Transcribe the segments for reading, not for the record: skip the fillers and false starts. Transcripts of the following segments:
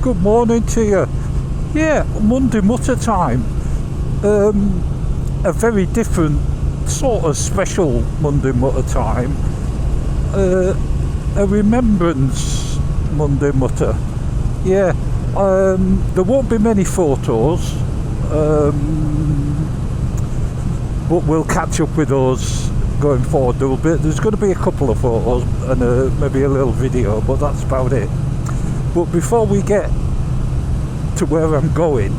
Good morning to you. Yeah, Monday Mutter time. A very different sort of special Monday Mutter time. A Remembrance Monday Mutter. Yeah, there won't be many photos, but we'll catch up with those going forward. There's going to be a couple of photos and maybe a little video, but that's about it. But before we get to where I'm going,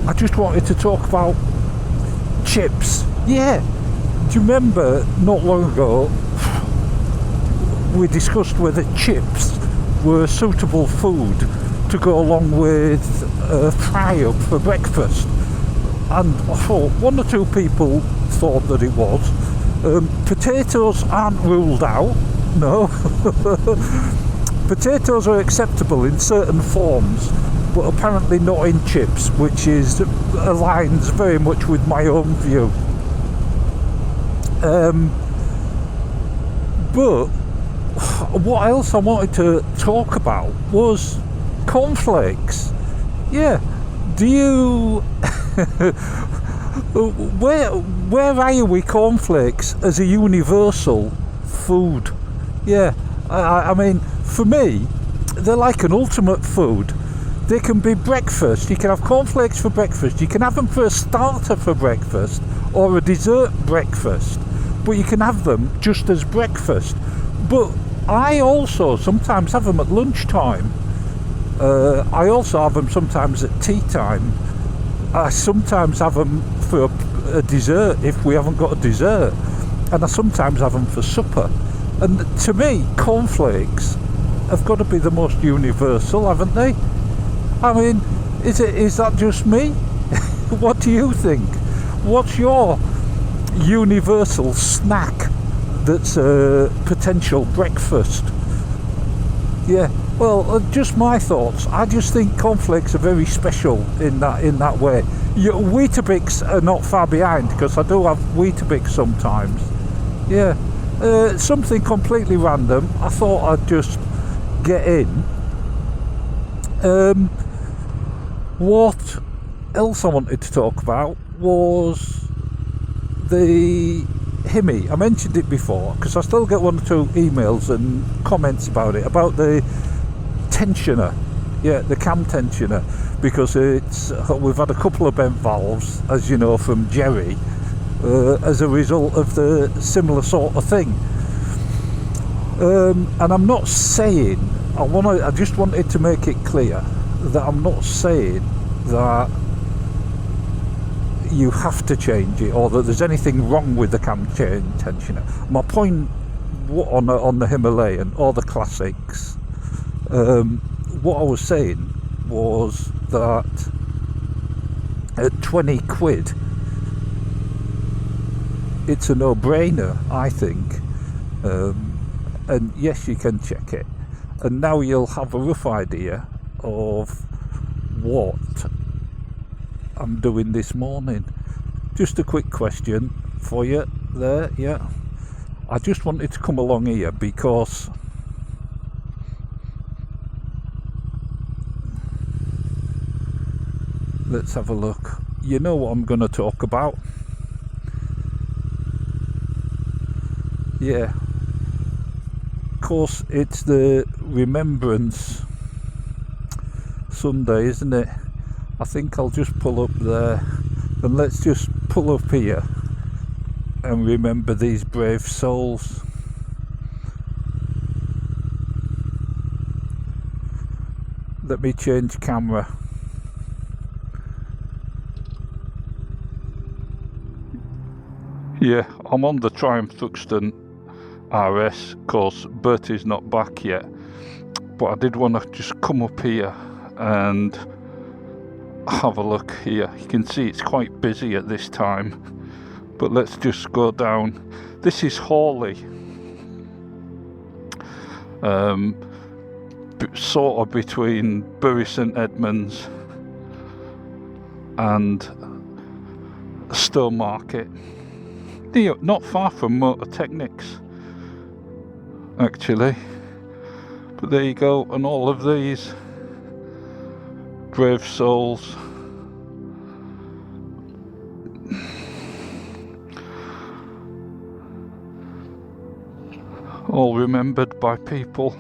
I just wanted to talk about chips. Yeah, do you remember not long ago we discussed whether chips were suitable food to go along with fry-up for breakfast? And I thought one or two people thought that it was. Potatoes aren't ruled out, no. Potatoes are acceptable in certain forms, but apparently not in chips, which aligns very much with my own view. But what else I wanted to talk about was cornflakes. Yeah, do you where are you with cornflakes as a universal food? Yeah, I mean, for me, they're like an ultimate food. They can be breakfast. You can have cornflakes for breakfast. You can have them for a starter for breakfast or a dessert breakfast. But you can have them just as breakfast. But I also sometimes have them at lunchtime. I also have them sometimes at tea time. I sometimes have them for a dessert if we haven't got a dessert. And I sometimes have them for supper. And to me, cornflakes have got to be the most universal, haven't they? I mean, is that just me? What do you think? What's your universal snack that's a potential breakfast? Yeah, well, just my thoughts. I just think cornflakes are very special in that way. Weetabix are not far behind, because I do have Weetabix sometimes. Yeah, something completely random. I thought I'd just get in. What else I wanted to talk about was the Hemi. I mentioned it before because I still get one or two emails and comments about it, about the tensioner. Yeah, the cam tensioner, because we've had a couple of bent valves, as you know, from Jerry, as a result of the similar sort of thing. And I'm not saying, I just wanted to make it clear that I'm not saying that you have to change it or that there's anything wrong with the cam tensioner. My point on the Himalayan or the classics, what I was saying was that at 20 quid it's a no-brainer, I think. And yes, you can check it, and now you'll have a rough idea of what I'm doing this morning. Just a quick question for you there. Yeah, I just wanted to come along here because let's have a look. You know what I'm going to talk about. Yeah, of course, it's the Remembrance Sunday, isn't it? I think I'll just pull up there, and let's just pull up here and remember these brave souls. Let me change camera. Yeah, I'm on the Triumph Thruxton RS, of course. Bertie's not back yet, but I did want to just come up here and have a look here. You can see it's quite busy at this time, but let's just go down. This is Hawley, sort of between Bury St Edmunds and Stowmarket. Not far from Motorcyclist, actually. But there you go, and all of these brave souls. All remembered by people.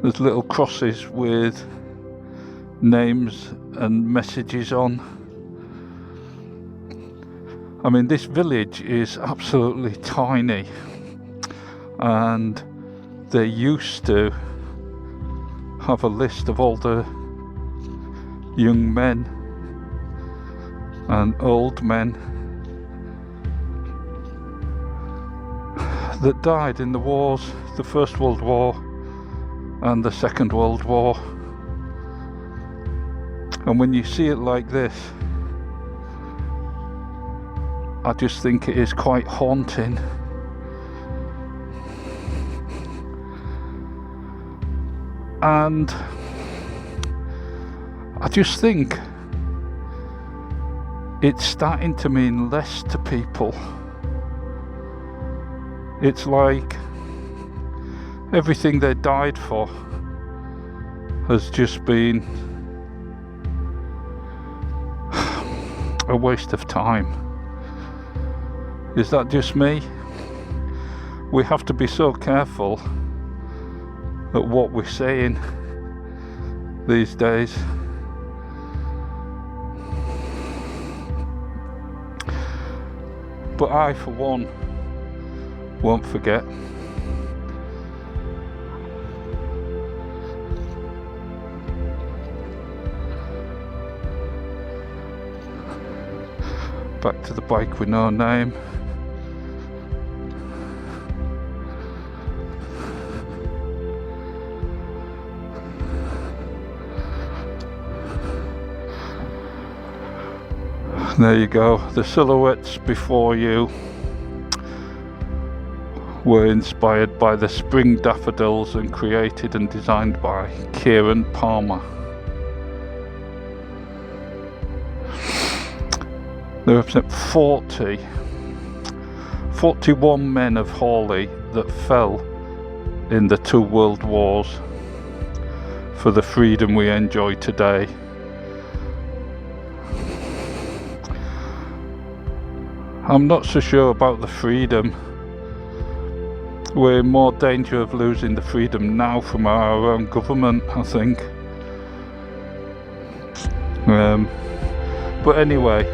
There's little crosses with names and messages on. I mean, this village is absolutely tiny, and they used to have a list of all the young men and old men that died in the wars, the First World War and the Second World War. And when you see it like this, I just think it is quite haunting. And I just think it's starting to mean less to people. It's like everything they died for has just been a waste of time. Is that just me? We have to be so careful at what we're saying these days. But I, for one, won't forget. Back to the bike with no name. There you go, the silhouettes before you were inspired by the spring daffodils and created and designed by Kieran Palmer. They represent 41 men of Hawley that fell in the 2 world wars for the freedom we enjoy today. I'm not so sure about the freedom. We're in more danger of losing the freedom now from our own government, I think. But anyway,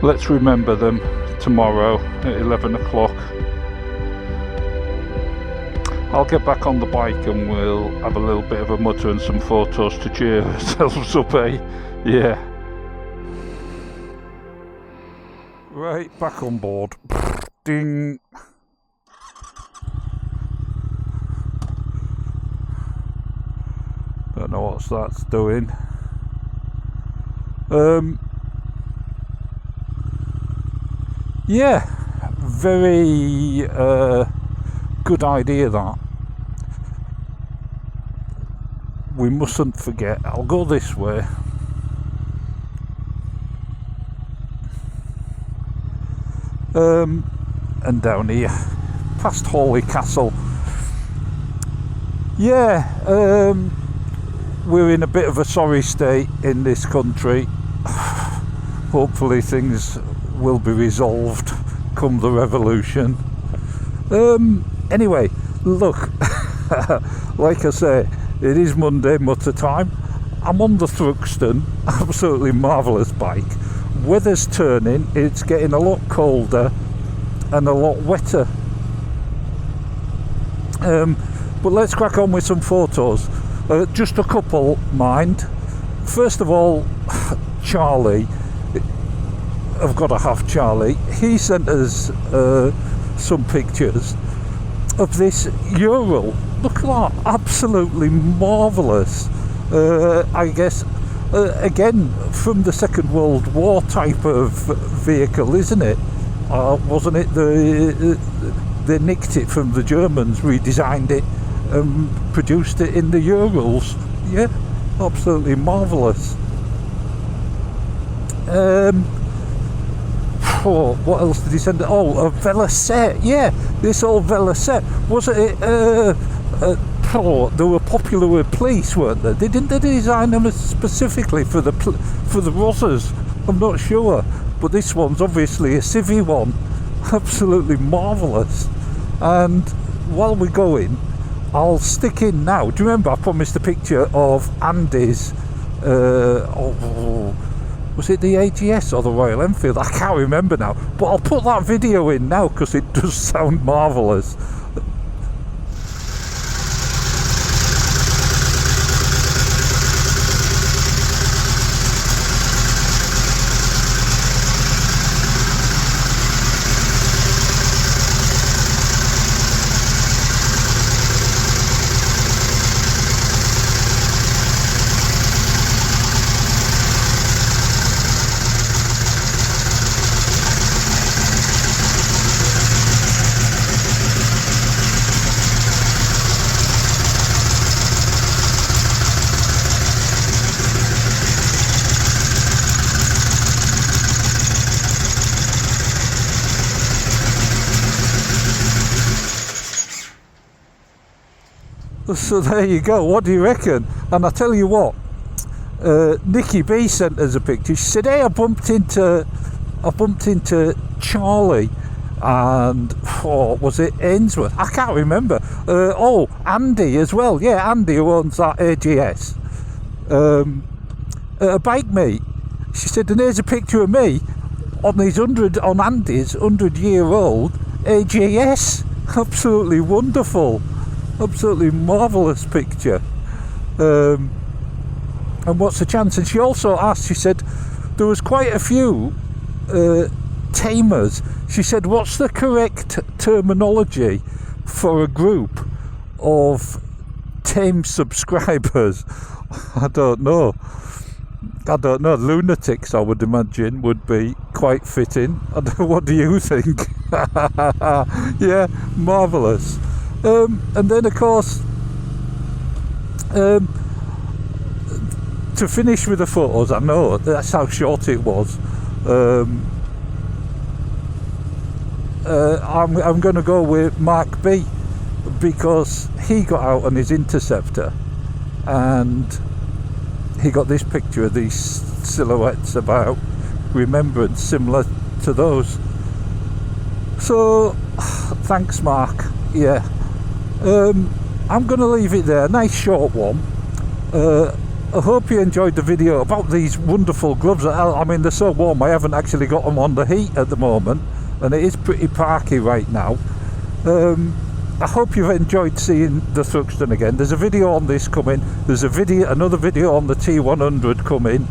let's remember them tomorrow at 11 o'clock. I'll get back on the bike and we'll have a little bit of a mutter and some photos to cheer ourselves up, eh? Yeah. Right, back on board. Ding. Don't know what that's doing. Yeah, very good idea that. We mustn't forget. I'll go this way. And down here past Hawley Castle. Yeah, we're in a bit of a sorry state in this country. Hopefully things will be resolved come the revolution. Anyway, look, like I say, it is Monday Mutter time. I'm on the Thruxton, absolutely marvellous bike. Weather's turning, it's getting a lot colder and a lot wetter. But let's crack on with some photos. Just a couple, mind. First of all, Charlie, I've got to have Charlie. He sent us some pictures of this Ural. Look at that, absolutely marvellous. I guess again from the Second World War type of vehicle, isn't it? Wasn't it they nicked it from the Germans, redesigned it and produced it in the Urals. Yeah, absolutely marvellous. What else did he send? Oh, a Velocette. Yeah, this old Velocette. Wasn't it they were popular with police, weren't they? Didn't they design them specifically for the Rozzers? I'm not sure, but this one's obviously a civvy one. Absolutely marvellous. And while we're going, I'll stick in now. Do you remember I promised a picture of Andy's was it the AGS or the Royal Enfield? I can't remember now, but I'll put that video in now because it does sound marvellous. So there you go, what do you reckon? And I tell you what, Nikki B sent us a picture. She said, hey, I bumped into Charlie and was it Ainsworth? I can't remember. Andy as well. Yeah, Andy, who owns that AGS, at a bike meet. She said, and here's a picture of me on Andy's 100-year-old AGS. Absolutely wonderful. Absolutely marvellous picture. And what's the chance? And she also asked, she said there was quite a few tamers. She said, what's the correct terminology for a group of tame subscribers? I don't know. Lunatics, I would imagine, would be quite fitting. What do you think? Yeah, marvellous. And then, of course, to finish with the photos, I know that's how short it was. I'm going to go with Mark B, because he got out on his Interceptor and he got this picture of these silhouettes about Remembrance, similar to those. So, thanks, Mark. Yeah. I'm going to leave it there. Nice short one. I hope you enjoyed the video about these wonderful gloves. I mean, they're so warm, I haven't actually got them on the heat at the moment, and it is pretty parky right now. I hope you've enjoyed seeing the Thruxton again. There's a video on this coming. There's another video on the T100 coming.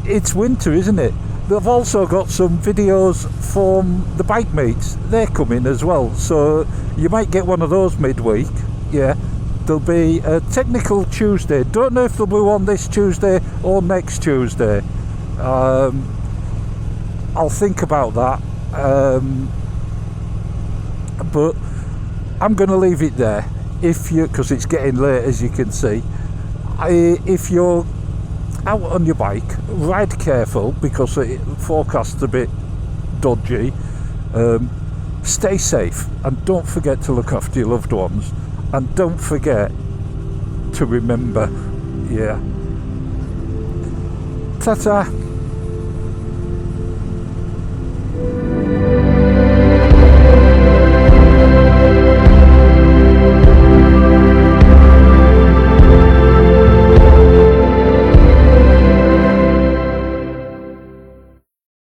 It's winter, isn't it? They've also got some videos from the bike meets. They're coming as well, so you might get one of those midweek. Yeah, there'll be a technical Tuesday. Don't know if they'll be on this Tuesday or next Tuesday. I'll think about that. But I'm going to leave it there. Because it's getting late, as you can see. If you're out on your bike, ride careful, because the forecast's a bit dodgy. Stay safe, and don't forget to look after your loved ones, and don't forget to remember. Yeah. Ta-ta.